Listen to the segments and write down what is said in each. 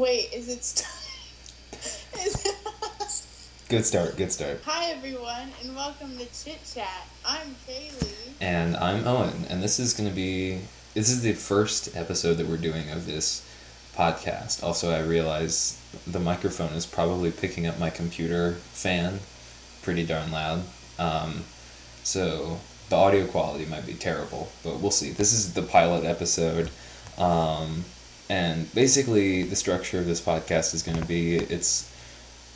Wait, is it Good start. Hi everyone, and welcome to Chit Chat. I'm Kaylee. And I'm Owen, and this is the first episode that we're doing of this podcast. Also, I realize the microphone is probably picking up my computer fan pretty darn loud. So the audio quality might be terrible, but we'll see. This is the pilot episode. And basically the structure of this podcast is going to be, it's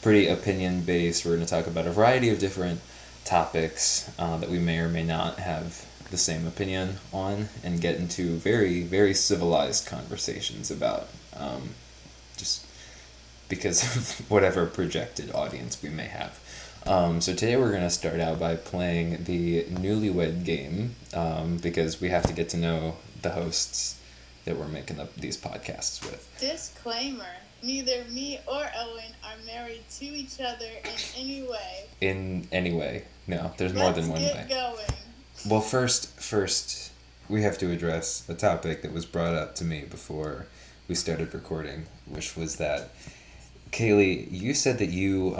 pretty opinion based. We're going to talk about a variety of different topics that we may or may not have the same opinion on, and get into very, very civilized conversations about, just because of whatever projected audience we may have. So today we're going to start out by playing the Newlywed game, because we have to get to know the hosts that we're making these podcasts with. Disclaimer, neither me or Owen are married to each other in any way. In any way. No, there's more than one way. Let's get going. Well, first, we have to address a topic that was brought up to me before we started recording, which was that, Kaylee, you said that you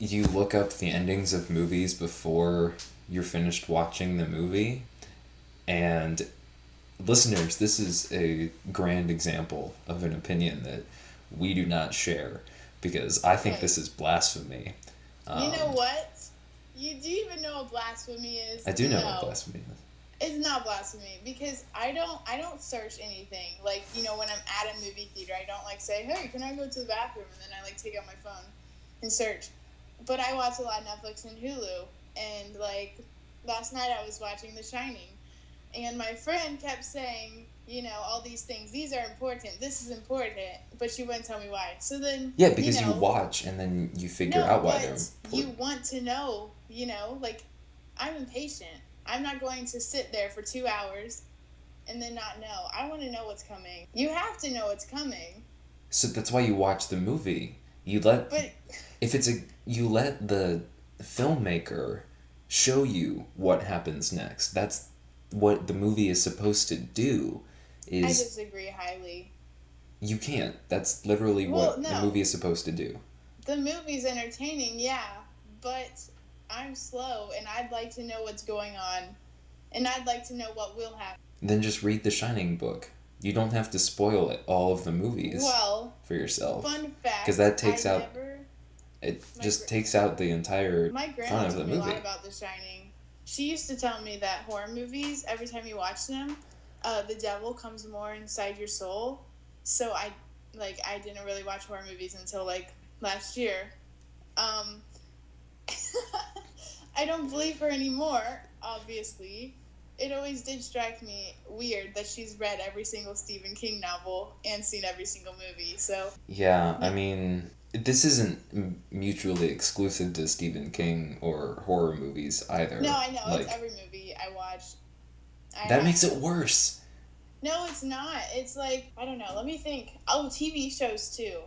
look up the endings of movies before you're finished watching the movie, and listeners, this is a grand example of an opinion that we do not share, because I think this is blasphemy. You know what? You do even know what blasphemy is? I do know what blasphemy is. It's not blasphemy, because I don't search anything. Like, you know, when I'm at a movie theater, I don't say, hey, can I go to the bathroom? And then I take out my phone and search. But I watch a lot of Netflix and Hulu, and last night I was watching The Shining. And my friend kept saying, all these things. These are important. This is important. But she wouldn't tell me why. So then... Yeah, because you watch and then you figure out why they're important. You want to know, I'm impatient. I'm not going to sit there for 2 hours and then not know. I want to know what's coming. You have to know what's coming. So that's why you watch the movie. You let the filmmaker show you what happens next. That's what the movie is supposed to do. I disagree highly. You can't. That's literally what the movie is supposed to do. The movie's entertaining, yeah, but I'm slow, and I'd like to know what's going on, and I'd like to know what will happen. Then just read the Shining book. You don't have to spoil all of the movies for yourself. Fun fact, because that takes takes out the entire fun of the movie. My grandma told me a lot about The Shining. She used to tell me that horror movies, every time you watch them, the devil comes more inside your soul. So I didn't really watch horror movies until last year. I don't believe her anymore, obviously. It always did strike me weird that she's read every single Stephen King novel and seen every single movie. So yeah, I mean, this isn't mutually exclusive to Stephen King or horror movies either. No, I know. It's every movie I watch. That makes it worse. No, it's not. It's I don't know. Let me think. Oh, TV shows too.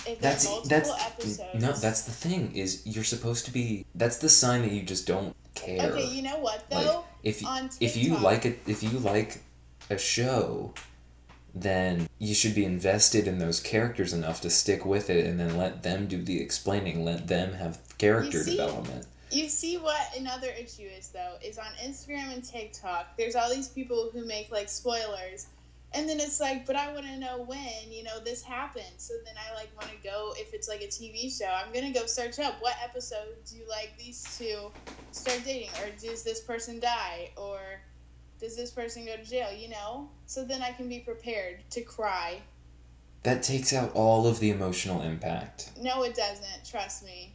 If there's multiple episodes. No, that's the thing, is you're supposed to be... That's the sign that you just don't care. Okay, you know what, though? If you like a show, then you should be invested in those characters enough to stick with it, and then let them do the explaining. Let them have character development. You see what another issue is, though, is on Instagram and TikTok, there's all these people who make, spoilers, and then it's but I want to know when, this happened, so then I, want to go, if it's, a TV show, I'm going to go search up what episode do these two start dating, or does this person die, or does this person go to jail, so then I can be prepared to cry. That takes out all of the emotional impact. No, it doesn't, trust me.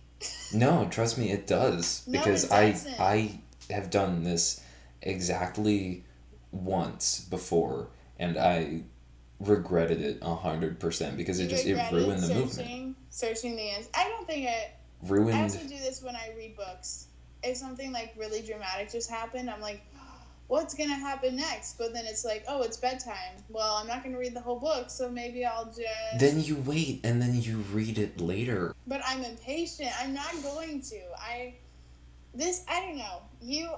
No, trust me, it does. Because I have done this exactly once before, and I regretted it 100% because it ruined the movement. Searching the answer. I don't think it ruined. I also do this when I read books. If something really dramatic just happened, I'm what's gonna happen next? But then it's oh, it's bedtime. Well, I'm not gonna read the whole book, so maybe I'll just... Then you wait, and then you read it later. But I'm impatient. I'm not going to. I don't know. You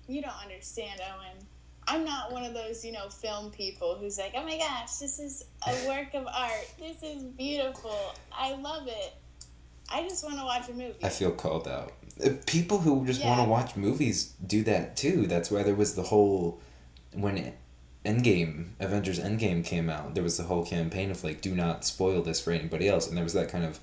don't understand, Owen. I'm not one of those, film people who's like, oh my gosh, this is a work of art. This is beautiful. I love it. I just want to watch a movie. I feel called out. People who just want to watch movies do that too. That's why there was the whole... When Avengers Endgame came out, there was the whole campaign of like, do not spoil this for anybody else. And there was that kind of,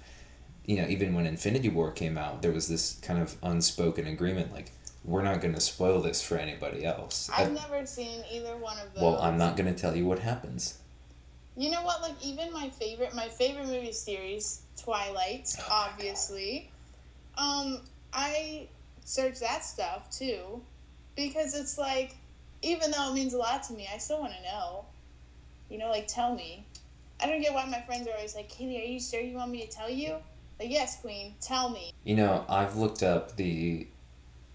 even when Infinity War came out, there was this kind of unspoken agreement, like, we're not going to spoil this for anybody else. I've never seen either one of those. Well, I'm not going to tell you what happens. You know what? Like, even my favorite movie series, Twilight, obviously. I search that stuff too, because it's like, even though it means a lot to me, I still want to know. Like, tell me. I don't get why my friends are always like, Kaylee, are you sure you want me to tell you? Like, yes, queen, tell me. I've looked up the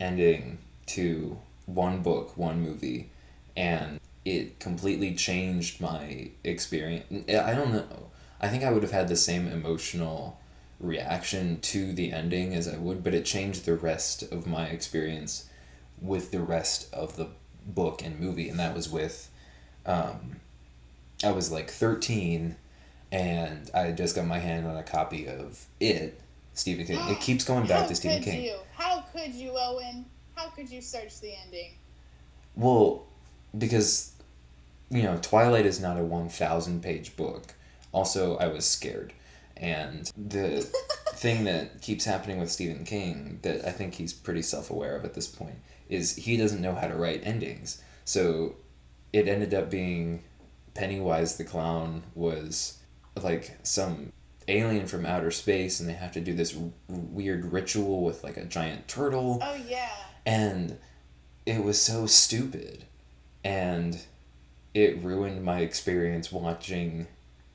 ending to one book, one movie, and it completely changed my experience. I don't know. I think I would have had the same emotional reaction to the ending as I would, but it changed the rest of my experience with the rest of the book and movie, and that was with I was like 13 and I just got my hand on a copy of Stephen King. It keeps going back to Stephen King. How could you, Owen? How could you search the ending? Well, because Twilight is not a 1,000-page book. Also, I was scared. And the thing that keeps happening with Stephen King, that I think he's pretty self-aware of at this point, is he doesn't know how to write endings. So it ended up being Pennywise the Clown was like some alien from outer space, and they have to do this weird ritual with like a giant turtle. Oh, yeah. And it was so stupid. And it ruined my experience watching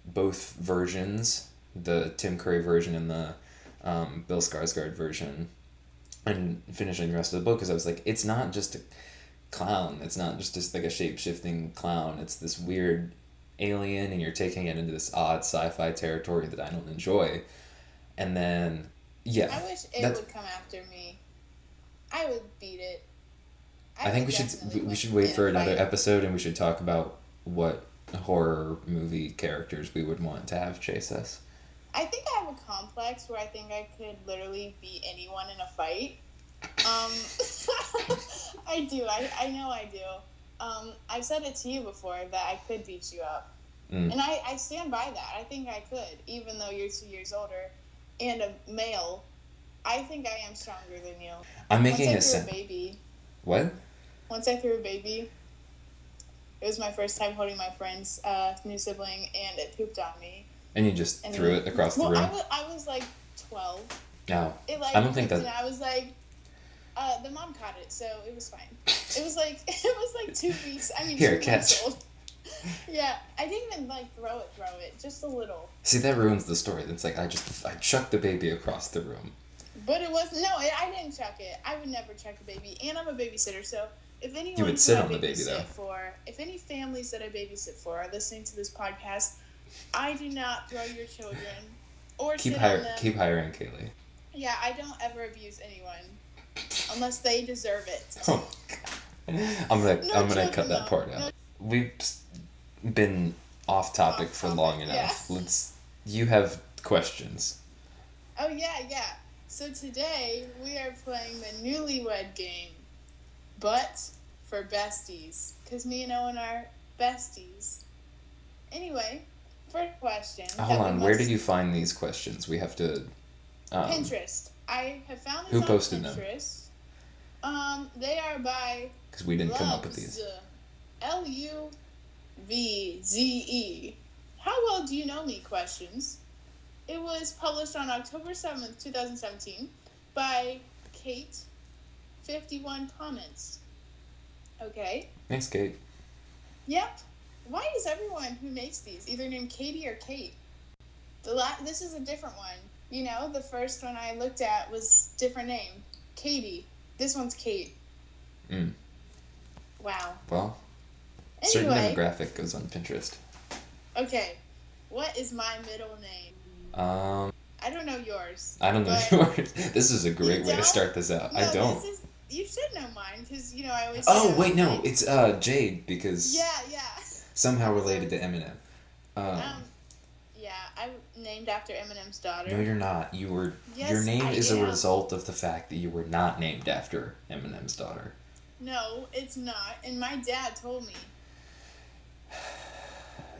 both versions, the Tim Curry version and the Bill Skarsgård version, and finishing the rest of the book, because I was like, it's not just a clown. It's not just like a shape-shifting clown. It's this weird alien, and you're taking it into this odd sci-fi territory that I don't enjoy. And then, yeah. I wish it would come after me. I would beat it. I think we should wait for another episode, and we should talk about what horror movie characters we would want to have chase us. I think I have a complex where I think I could literally beat anyone in a fight. I do. I know I do. I've said it to you before that I could beat you up. And I stand by that. I think I could, even though you're 2 years older and a male. I think I am stronger than you. I'm making a baby. What? Once I threw a baby, it was my first time holding my friend's new sibling, and it pooped on me. And you just threw it across the room? I was like 12. No. I don't think that... I was like, the mom caught it, so it was fine. It was like 2 weeks. I mean, Here, 2 months old. Yeah, I didn't even throw it, just a little. See, that ruins the story. It's like I chucked the baby across the room. But it wasn't. No, I didn't chuck it. I would never chuck a baby, and I'm a babysitter. So if anyone you would sit on the baby though. If any families that I babysit for are listening to this podcast, I do not throw your children or keep sit on them. Keep hiring Kaylee. Yeah, I don't ever abuse anyone unless they deserve it. Oh, I'm gonna cut that part out. We've been off topic for long enough. Yeah. You have questions. Oh yeah. So today we are playing the Newlywed game, but for besties, because me and Owen are besties. Anyway, first question. Hold on, where did you find these questions? We have to... Pinterest. I have found these on posted Pinterest. Them? They are by... Because we didn't come up with these. Luvze. How well do you know me? Questions. It was published on October 7th, 2017 by Kate. 51 comments. Okay. Thanks, Kate. Yep. Why is everyone who makes these either named Katie or Kate? This is a different one. The first one I looked at was different name. Katie. This one's Kate. Wow. Well, anyway, certain demographic goes on Pinterest. Okay. What is my middle name? I don't know yours. I don't know yours. This is a great way to start this out. No, I don't. You should know mine, because, I always... Oh, wait, no. It's Jade, because... Yeah. Somehow related to Eminem. Yeah, I'm named after Eminem's daughter. No, you're not. Yes, your name I is am. a result of the fact that you were not named after Eminem's daughter. No, it's not. And my dad told me.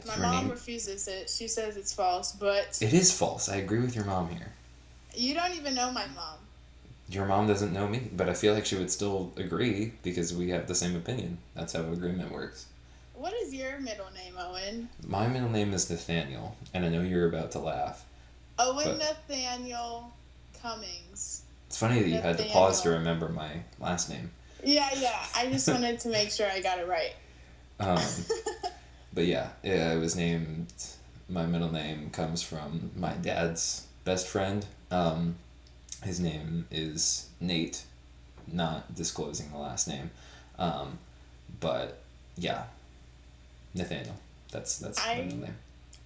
My mom refuses it. She says it's false, but... It is false. I agree with your mom here. You don't even know my mom. Your mom doesn't know me, but I feel like she would still agree because we have the same opinion. That's how agreement works. What is your middle name, Owen? My middle name is Nathaniel, and I know you're about to laugh. Owen Nathaniel Cummings. It's funny that you had to pause to remember my last name. Yeah. I just wanted to make sure I got it right. But yeah, it was named... My middle name comes from my dad's best friend. His name is Nate, not disclosing the last name. But yeah, Nathaniel. That's my middle name.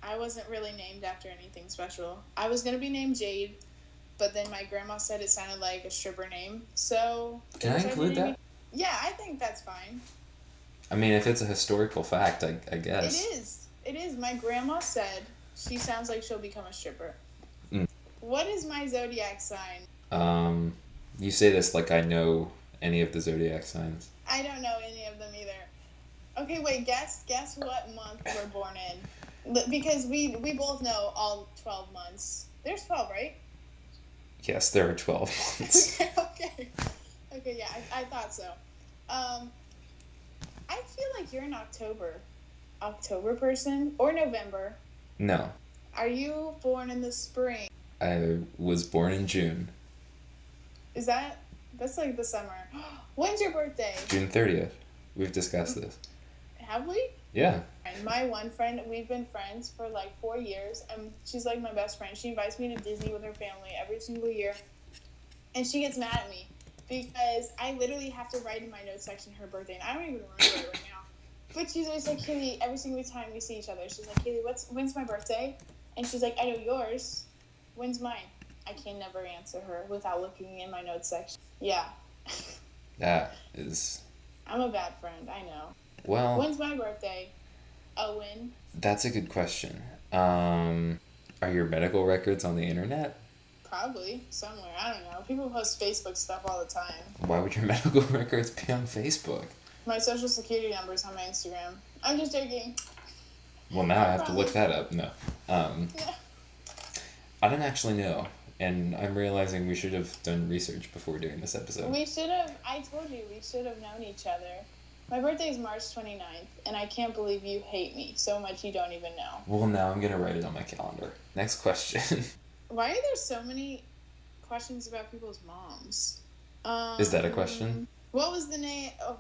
I wasn't really named after anything special. I was going to be named Jade, but then my grandma said it sounded like a stripper name. So... Can I include that? Yeah, I think that's fine. I mean, if it's a historical fact, I guess. It is. My grandma said she sounds like she'll become a stripper. Mm. What is my zodiac sign? You say this like I know any of the zodiac signs. I don't know any of them either. Okay, wait, guess what month we're born in. Because we both know all 12 months. There's 12, right? Yes, there are 12 months. Okay, yeah, I thought so. I feel like you're an October person, or November. No. Are you born in the spring? I was born in June. That's like the summer. When's your birthday? June 30th. We've discussed this. Have we? Yeah. And my one friend, we've been friends for like 4 years, and she's like my best friend. She invites me to Disney with her family every single year, and she gets mad at me because I literally have to write in my notes section her birthday, and I don't even remember it right now. But she's always like, Kaylee, every single time we see each other, she's like, Kaylee, when's my birthday? And she's like, I know yours. When's mine? I can never answer her without looking in my notes section. Yeah. That is... I'm a bad friend, I know. Well... When's my birthday? Owen? That's a good question. Are your medical records on the internet? Probably. Somewhere. I don't know. People post Facebook stuff all the time. Why would your medical records be on Facebook? My social security number is on my Instagram. I'm just joking. Well, now I have to look that up. No. Yeah. I didn't actually know. And I'm realizing we should have done research before doing this episode. We should have. I told you, we should have known each other. My birthday is March 29th, and I can't believe you hate me so much you don't even know. Well, now I'm going to write it on my calendar. Next question. Why are there so many questions about people's moms? Is that a question? What was the name? Oh,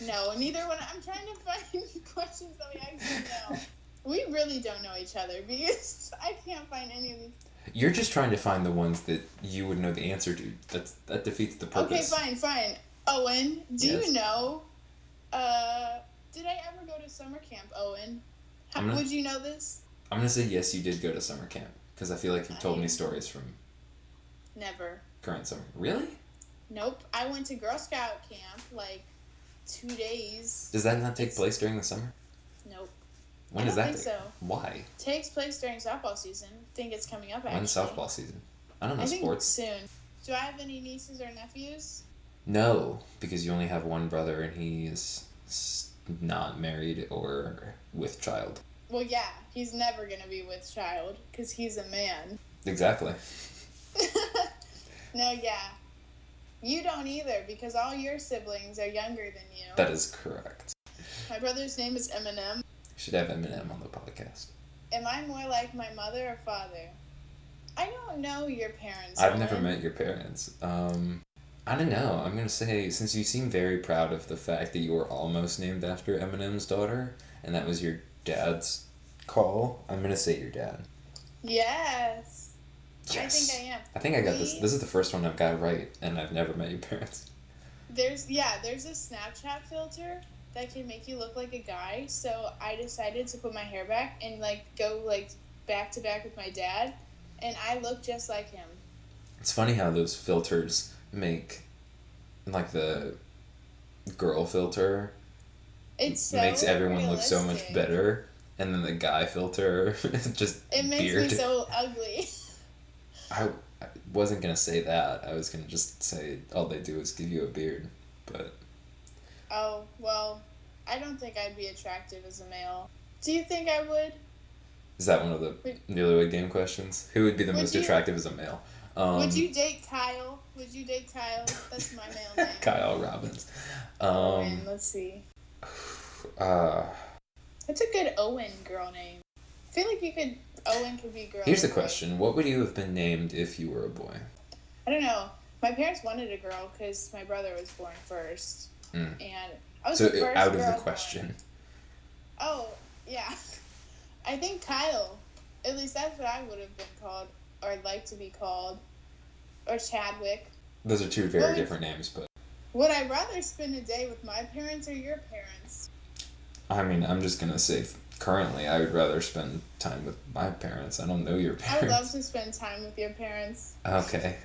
no, neither one. I'm trying to find questions that we actually know. We really don't know each other because I can't find any of these. You're just trying to find the ones that you would know the answer to. That defeats the purpose. Okay, fine. Owen, do Yes. you know... did I ever go to summer camp, Owen? Would you know this? I'm going to say yes, you did go to summer camp. Because I feel like you've told me stories from... Never. Current summer. Really? Nope. I went to Girl Scout camp, 2 days. Does that not take place during the summer? Nope. When does that think so. Why? Takes place during softball season. Think it's coming up, actually. When's softball season? I don't know I think sports. soon. Do I have any nieces or nephews? No, because you only have one brother and he is not married or with child. Well, yeah. He's never going to be with child because he's a man. Exactly. No, yeah. You don't either because all your siblings are younger than you. That is correct. My brother's name is Eminem. You should have Eminem on the podcast. Am I more like my mother or father? I don't know your parents. I've never met your parents. I don't know. I'm going to say, since you seem very proud of the fact that you were almost named after Eminem's daughter, and that was your dad's call, I'm going to say your dad. Yes. Yes. I think I am. I think I got this. This is the first one I've got right, and I've never met your parents. There's a Snapchat filter that can make you look like a guy, so I decided to put my hair back and go back to back with my dad, and I look just like him. It's funny how those filters make like the girl filter It's so makes everyone look so realistic. much better, and then the guy filter just It makes beard. me so ugly. I wasn't gonna say that. I was gonna just say all they do is give you a beard, but Oh, well, I don't think I'd be attractive as a male. Do you think I would? is that one of the Newlywed Game questions? Who would be the most attractive as a male? Would you date Kyle? Would you date Kyle? That's my male name. Kyle Robbins. Owen, let's see. That's a good Owen girl name. I feel like Owen could be girl. Here's the question. What would you have been named if you were a boy? I don't know. My parents wanted a girl because my brother was born first. And I was the first out of girl the question. Born. Oh, yeah. I think Kyle. At least that's what I would have been called, or I'd like to be called. Or Chadwick. Those are two very different names, but... Would I rather spend a day with my parents or your parents? I mean, I'm just going to say, currently, I would rather spend time with my parents. I don't know your parents. I would love to spend time with your parents. Okay.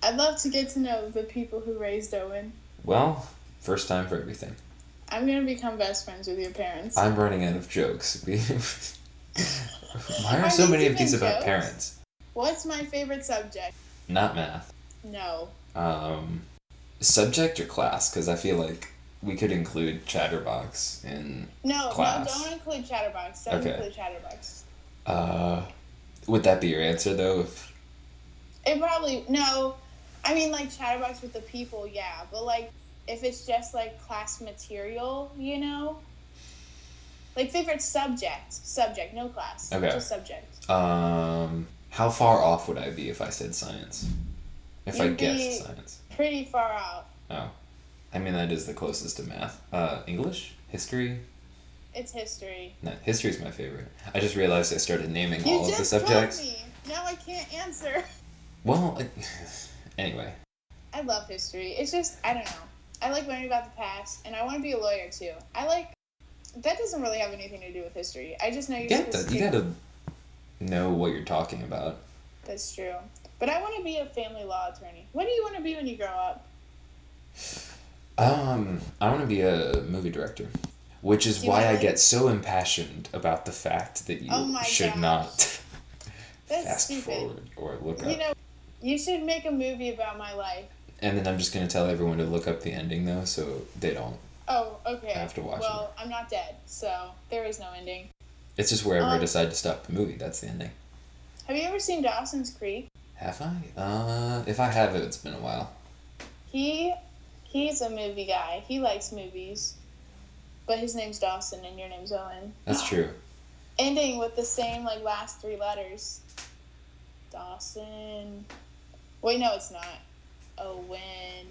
I'd love to get to know the people who raised Owen. Well, first time for everything. I'm going to become best friends with your parents. I'm running out of jokes. Why are so many of these about parents? What's my favorite subject? Not math. No. Subject or class? Because I feel like we could include Chatterbox in class. No, don't include Chatterbox. Don't include Chatterbox. Would that be your answer, though? It probably... No. I mean, like, Chatterbox with the people, yeah. But, like, if it's just, like, class material, you know? Like, favorite subject. Subject, no class. Okay. Just subject. How far off would I be if I said science? If I guessed science? Pretty far off. Oh. I mean, that is the closest to math. English? History? It's history. No, history's my favorite. I just realized I started naming all of the subjects. You just told me. Now I can't answer. Well, anyway. I love history. It's just, I don't know. I like learning about the past, and I want to be a lawyer, too. That doesn't really have anything to do with history. I just know you're supposed to... You gotta know what you're talking about. That's true. But I want to be a family law attorney. What do you want to be when you grow up? I want to be a movie director. Which is why I get so impassioned about the fact that you should not fast forward or look up. You know, you should make a movie about my life. And then I'm just going to tell everyone to look up the ending, though, so they don't have to watch it. Well, I'm not dead, so there is no ending. It's just wherever I decide to stop the movie, that's the ending. Have you ever seen Dawson's Creek? Have I? If I have, it's been a while. He's a movie guy. He likes movies. But his name's Dawson and your name's Owen. That's true. Ending with the same, like, last 3 letters. Dawson. Wait, no, it's not. Owen.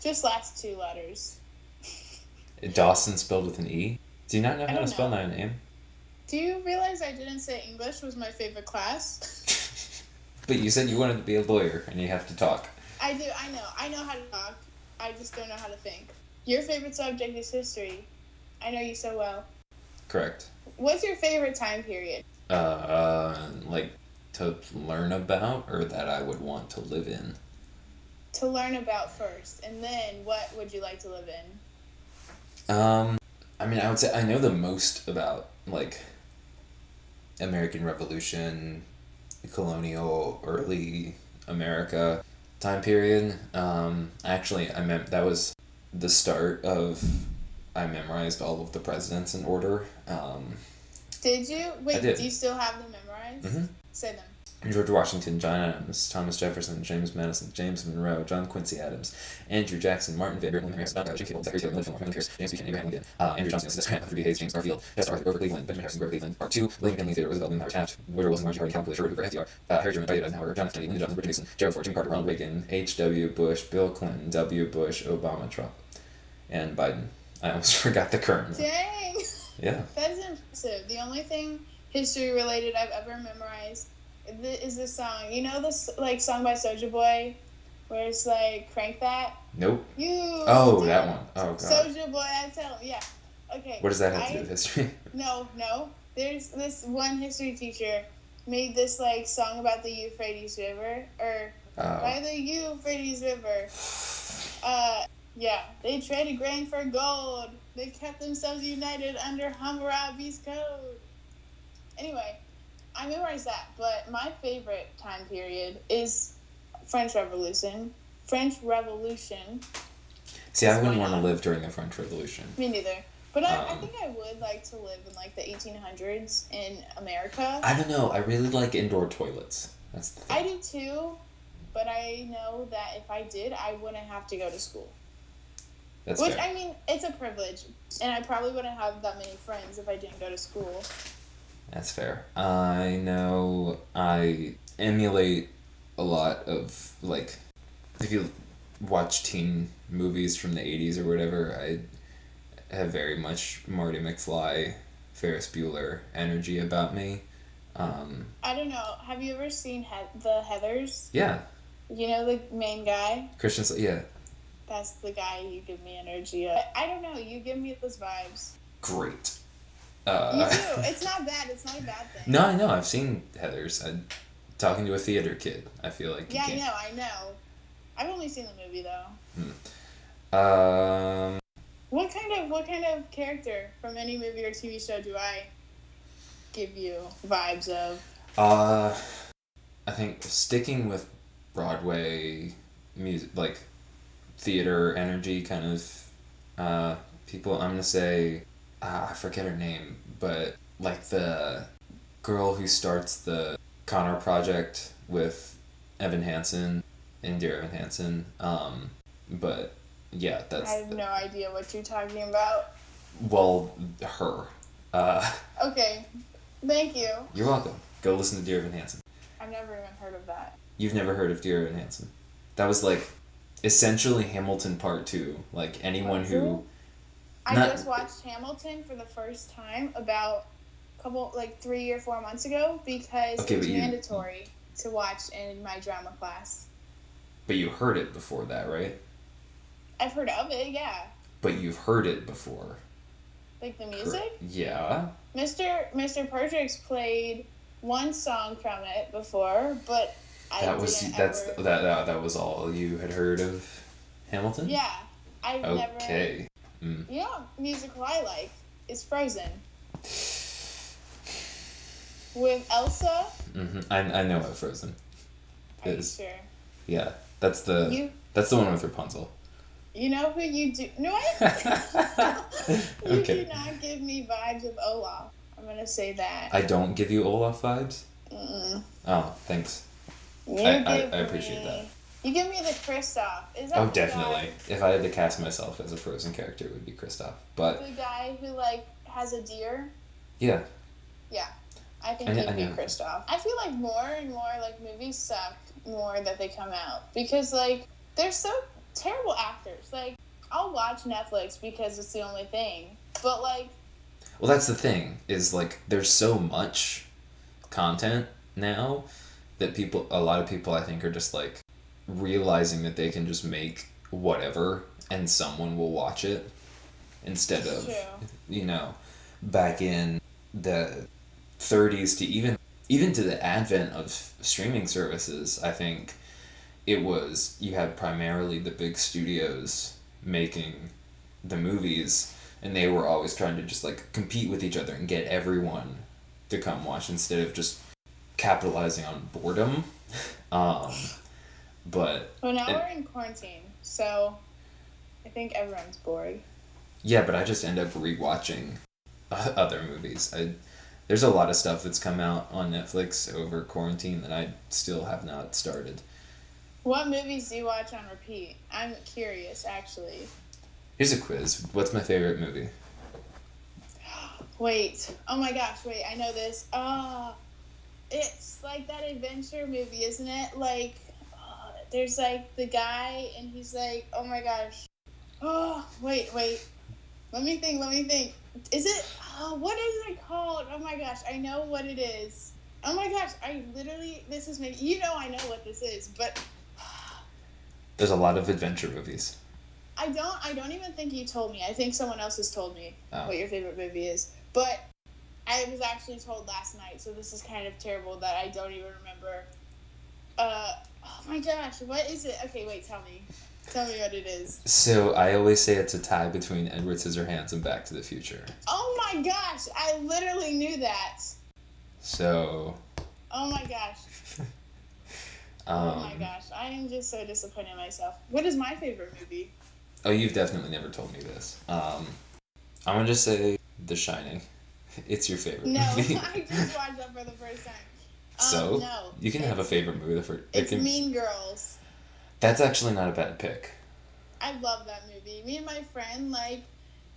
Just last 2 letters. Dawson spelled with an E? Do you not know how to spell my name? Do you realize I didn't say English was my favorite class? But you said you wanted to be a lawyer and you have to talk. I do, I know. I know how to talk. I just don't know how to think. Your favorite subject is history. I know you so well. Correct. What's your favorite time period? Like, to learn about or that I would want to live in? To learn about first, and then what would you like to live in? I mean, I would say I know the most about, like, American Revolution, colonial, early America time period. Actually, that was the start of... I memorized all of the presidents in order. Did you? Wait, I did. Do you still have them memorized? Mm-hmm. Say them. George Washington, John Adams, Thomas Jefferson, James Madison, James Monroe, John Quincy Adams, Andrew Jackson, Martin Van Buren, Harrison, John James Buchanan, Abraham Lincoln, Andrew Johnson, Arthur B. Hayes, James Garfield, Arthur Grover Cleveland, Benjamin Harrison Grover Cleveland, Part 2, William McKinley, Theodore Roosevelt, Howard Taft, Woodrow Wilson, Marjorie Harding, Calvin Coolidge, Herbert Hoover, FDR, Harry Truman, Dwight Eisenhower, John F. Kennedy, Lyndon Johnson, Richard Nixon, Gerald Ford, Jimmy Carter, Ronald Reagan, H.W. Bush, Bill Clinton, W. Bush, Obama, Trump, and Biden. I almost forgot the current one. Dang! Yeah. That is impressive. The only thing history-related I've ever memorized is this song. You know this, like, song by Soulja Boy? Where it's like, crank that? Nope. That one. Oh, God. Soulja Boy, I tell him. Yeah. Okay. What does that have to do with history? No. There's this one history teacher made this, like, song about the Euphrates River. Or, by the Euphrates River. Yeah, they traded grain for gold. They kept themselves united under Hammurabi's code. Anyway, I memorized that, but my favorite time period is French Revolution. French Revolution. See, I wouldn't want to live during the French Revolution. Me neither. But I think I would like to live in like the 1800s in America. I don't know. I really like indoor toilets. That's the thing. I do too, but I know that if I did, I wouldn't have to go to school. That's Which, fair. I mean, it's a privilege, and I probably wouldn't have that many friends if I didn't go to school. That's fair. I know I emulate a lot of, like, if you watch teen movies from the 80s or whatever, I have very much Marty McFly, Ferris Bueller energy about me. I don't know. Have you ever seen the Heathers? Yeah. You know the main guy? Christian, yeah. That's the guy you give me energy of. I don't know. You give me those vibes. Great. You do. It's not bad. It's not a bad thing. No, I know. I've seen Heathers. Talking to a theater kid. I feel like yeah, I know. I've only seen the movie though. What kind of character from any movie or TV show do I give you vibes of? I think sticking with Broadway music, like theater energy kind of people. I'm gonna say I forget her name, but like the girl who starts the Connor Project with Evan Hansen and Dear Evan Hansen. But yeah, that's. I have no idea what you're talking about. Well, her. Okay, thank you. You're welcome. Go listen to Dear Evan Hansen. I've never even heard of that. You've never heard of Dear Evan Hansen? That was like essentially Hamilton Part 2. Like anyone who. I just watched Hamilton for the first time about 3 or 4 months ago because it was mandatory to watch in my drama class. But you heard it before that, right? I've heard of it, yeah. But you've heard it before. Like the music? Yeah. Mr. Perdrix played one song from it before, but that was all you had heard of Hamilton? Yeah. I've never. Okay. You know what musical I like is Frozen. With Elsa. Mm-hmm. I know what Frozen is. Are you sure? Yeah. That's the one with Rapunzel. You know who you do? No, you do not give me vibes of Olaf. I'm gonna say that. I don't give you Olaf vibes? Mm-mm. Oh, thanks. I appreciate that. You give me the Kristoff. Is that oh, definitely. If I had to cast myself as a Frozen character, it would be Kristoff. But the guy who has a deer. Yeah. Yeah, I think he'd be Kristoff. I feel like more and more movies suck more that they come out because they're so terrible actors. I'll watch Netflix because it's the only thing, but well, that's the thing is there's so much content now that a lot of people I think are just realizing that they can just make whatever and someone will watch it instead of back in the 30s to even to the advent of streaming services. I think it was you had primarily the big studios making the movies and they were always trying to just compete with each other and get everyone to come watch instead of just capitalizing on boredom. But now we're in quarantine, so I think everyone's bored. Yeah, but I just end up rewatching other movies. There's a lot of stuff that's come out on Netflix over quarantine that I still have not started. What movies do you watch on repeat? I'm curious, actually. Here's a quiz. What's my favorite movie? Wait. Oh my gosh, wait, I know this. It's that adventure movie, isn't it? There's the guy and he's oh my gosh. Oh, wait. Let me think. Is it, what is it called? Oh my gosh, I know what it is. Oh my gosh, this is me. I know what this is, but. There's a lot of adventure movies. I don't even think you told me. I think someone else has told me what your favorite movie is. But I was actually told last night, so this is kind of terrible that I don't even remember. Oh my gosh, what is it? Okay, wait, tell me. Tell me what it is. So I always say it's a tie between Edward Scissorhands and Back to the Future. Oh my gosh, I literally knew that. So. Oh my gosh. Oh my gosh, I am just so disappointed in myself. What is my favorite movie? Oh, you've definitely never told me this. I'm gonna just say The Shining. It's your favorite movie. I just watched that for the first time. So? No. You can have a favorite movie. It's Mean Girls. That's actually not a bad pick. I love that movie. Me and my friend, like,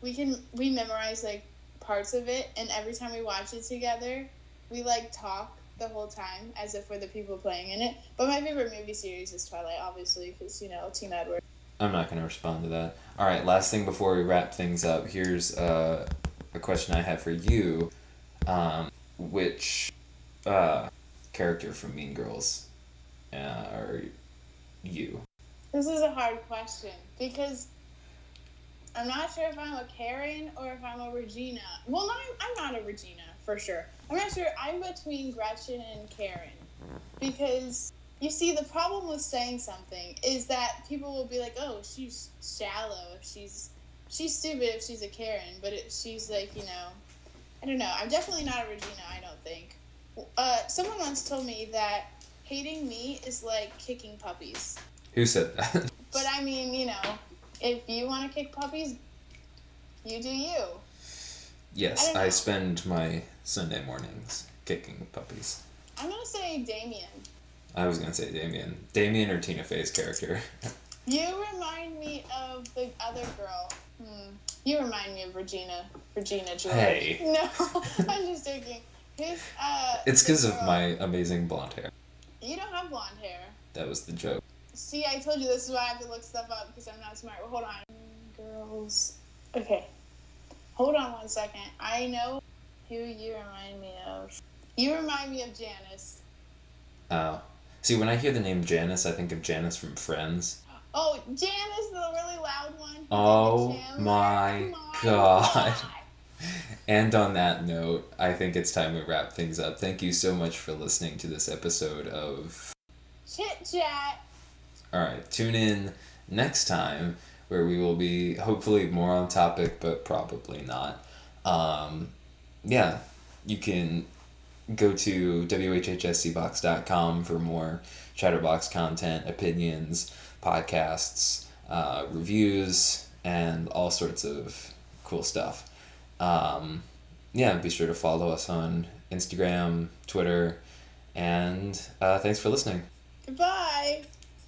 we memorize, like, parts of it, and every time we watch it together, we, like, talk the whole time as if we're the people playing in it. But my favorite movie series is Twilight, obviously, because, you know, Team Edward. I'm not going to respond to that. All right, last thing before we wrap things up. Here's a question I have for you. Which character from Mean Girls are you? This is a hard question because I'm not sure if I'm a Karen or if I'm a Regina. Well, no, I'm not a Regina, for sure. I'm not sure. I'm between Gretchen and Karen because, you see, the problem with saying something is that people will be like, oh, she's shallow if she's stupid if she's a Karen, but she's like, you know, I don't know. I'm definitely not a Regina, I don't think. Someone once told me that hating me is like kicking puppies. Who said that? But I mean, you know, if you want to kick puppies, you do you. Yes, I spend my Sunday mornings kicking puppies. I'm going to say Damien. I was going to say Damien. Damien or Tina Fey's character. You remind me of the other girl. You remind me of Regina George. Hey. No, I'm just joking. It's because of my amazing blonde hair. You don't have blonde hair. That was the joke. See, I told you this is why I have to look stuff up because I'm not smart. Well, hold on. Girls. Okay. Hold on 1 second. I know who you remind me of. You remind me of Janice. Oh. See, when I hear the name Janice, I think of Janice from Friends. Oh, Janice, the really loud one. Oh my God. And on that note, I think it's time we wrap things up. Thank you so much for listening to this episode of Chit Chat. Alright, tune in next time where we will be hopefully more on topic, but probably not. Yeah, you can go to whhscbox.com for more Chatterbox content, opinions, podcasts, reviews, and all sorts of cool stuff. Yeah, be sure to follow us on Instagram, Twitter, and thanks for listening. Goodbye.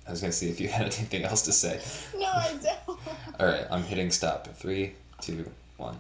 I was going to see if you had anything else to say. No, I don't. All right, I'm hitting stop. 3, 2, 1.